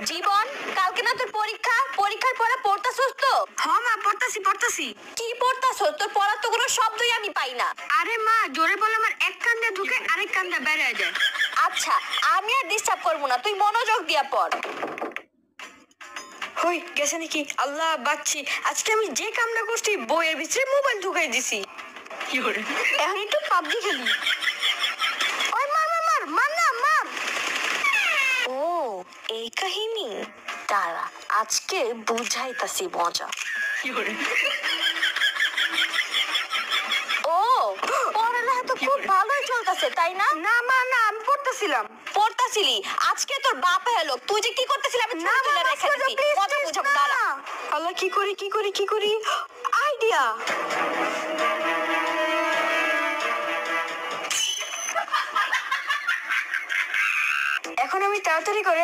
জীবন, কালকে না তোর পরীক্ষা, পরীক্ষার পড়া পড়তাছস তো? হ্যাঁ মা, পড়তাছি। কি পড়তাছস? তোর পড়ার তো কোনো শব্দই আমি পাই না। আরে মা, জোরে বলে আমার এক কান দিয়ে ঢুকে আরেক কান দিয়ে বের হয়ে যায়। আচ্ছা, আমি আর ডিস্টার্ব করবো না, তুই মনোযোগ দিয়া পড়। হই গেছে নাকি? আল্লাহ বাঁচছি। আজকে আমি যে কামটা করছি, বইয়ের ভিতরে মোবাইল ঢুকাই দিছি। কি করে? এখন একটু পাবজি খেলি। ওই মার না, মার। ও, এই কাহিনী। দাঁড়া, আজকে বুঝাইতাছি মজা। কি করে? ও, পড়ালেখা তো খুব ভালোই চলতেছে, তাই না? না মা, না, আমি পড়তেছিলাম। পড়তাছিলি? আজকে তোর বাপ এলো, তুই যে কি করতেছিলি আমি না তুলে মা, রেখে দিছি। please, মজা please, বুঝাবো, না। দাঁড়া। আল্লাহ, কি করি? আইডিয়া। এখন আমি তাড়াতাড়ি করে